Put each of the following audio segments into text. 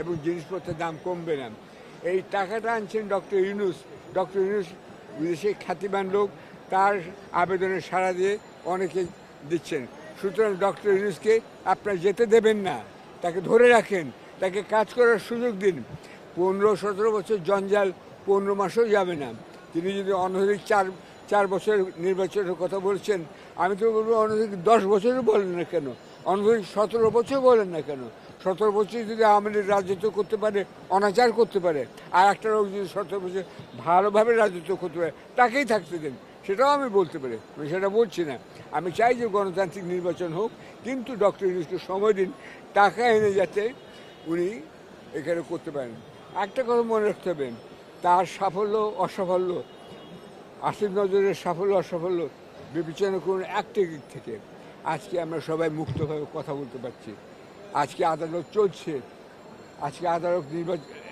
এবং জিনিসপত্রের দাম কমবে না। এই টাকাটা আনছেন ডক্টর ইউনূস। ডক্টর ইউনূস বিদেশে খ্যাতিমান লোক, তার আবেদনে সাড়া দিয়ে অনেকে দিচ্ছেন। সুতরাং ডক্টর ইউনূসকে আপনারা যেতে দেবেন না, তাকে ধরে রাখেন, তাকে কাজ করার সুযোগ দিন। 15-17 বছর জঞ্জাল 15 মাসেও যাবে না। তিনি যদি অনধিক চার বছর নির্বাচনের কথা বলছেন, আমি তো বলবো অনধিক 10 বছরও বলেন না কেন, অনধিক 17 বছর বলেন না কেন। 17 বছর যদি আমাদের রাজত্ব করতে পারে, অনাচার করতে পারে, আর একটা লোক যদি 17 বছর ভালোভাবে রাজত্ব করতে পারে, তাকেই থাকতে দেন, সেটাও আমি বলতে পারি। আমি সেটা বলছি না। আমি চাই যে গণতান্ত্রিক নির্বাচন হোক, কিন্তু ডক্টর ইউনূসকে সময় দিন, টাকা এনে যাতে উনি এখানে করতে পারেন। একটা কথা মনে রাখতে হবে, তার সাফল্য অসাফল্য, আসিফ নজরের সাফল্য অসাফল্য বিবেচনা করুন একটা দিক থেকে। আজকে আমরা সবাই মুক্তভাবে কথা বলতে পারছি, আজকে আদালত চলছে, আজকে আদালত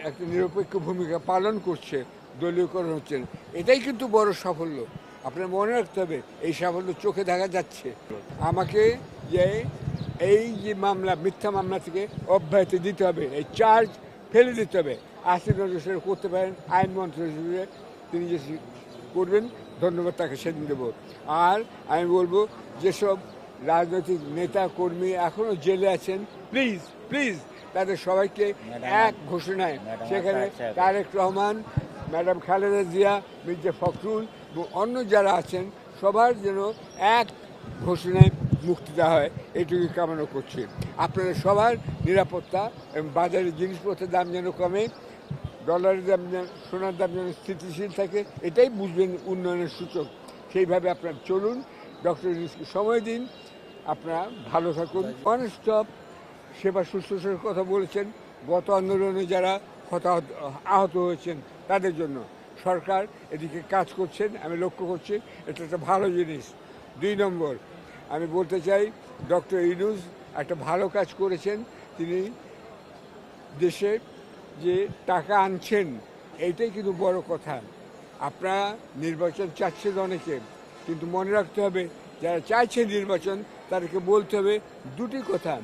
একটা নিরপেক্ষ ভূমিকা পালন করছে, দলীয়করণ হচ্ছে না। এটাই কিন্তু বড় সাফল্য। আপনার মনে রাখতে হবে, এই সাফল্য চোখে দেখা যাচ্ছে। আমাকে যে এই যে মামলা, মিথ্যা মামলা থেকে অব্যাহতি দিতে হবে, এই চার্জ ফেলে দিতে হবে। আসিফ নজর সেটা করতে পারেন, আইনমন্ত্রী হিসেবে তিনি যে করবেন, ধন্যবাদ তাকে সেদিন দেবো। আর আমি বলবো, যেসব রাজনৈতিক নেতা কর্মী এখনও জেলে আছেন, প্লিজ প্লিজ তাদের সবাইকে এক ঘোষণায়, সেখানে তারেক রহমান, ম্যাডাম খালেদা জিয়া, মির্জা ফখরুল এবং অন্য যারা আছেন, সবার যেন এক ঘোষণায় মুক্তি দেওয়া হয়, এইটুকু কামনা করছি। আপনাদের সবার নিরাপত্তা এবং বাজারে জিনিসপত্রের দাম যেন কমে, ডলারের দাম যেন, সোনার দাম যেন স্থিতিশীল থাকে, এটাই বুঝবেন উন্নয়নের সূচক। সেইভাবে আপনারা চলুন, ডক্টর ইউনূসকে সময় দিন, আপনারা ভালো থাকুন। অনস্টপ সেবা শুশ্রূষার কথা বলেছেন, গত আন্দোলনে যারা আহত হয়েছেন তাদের জন্য সরকার এদিকে কাজ করছেন, আমি লক্ষ্য করছি, এটা একটা ভালো জিনিস। 2 নম্বর, আমি বলতে চাই, ডক্টর ইউনূস একটা ভালো কাজ করেছেন। তিনি দেশে যে টাকা আনছেন, এইটাই কিন্তু বড় কথা। আপনারা নির্বাচন চাচ্ছেন অনেকে, কিন্তু মনে রাখতে হবে, যারা চাইছে নির্বাচন তাদেরকে বলতে হবে দুটি কথা।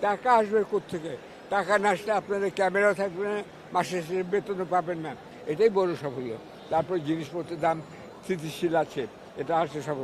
টাকা আসবে কোত্থেকে? টাকা না আসলে আপনাদের ক্যামেরা থাকবে না, মাসে শেষে বেতনও পাবেন না। এটাই বড় সাফল্য। তারপর জিনিসপত্রের দাম স্থিতিশীল আছে, এটা আসছে সাফল্য।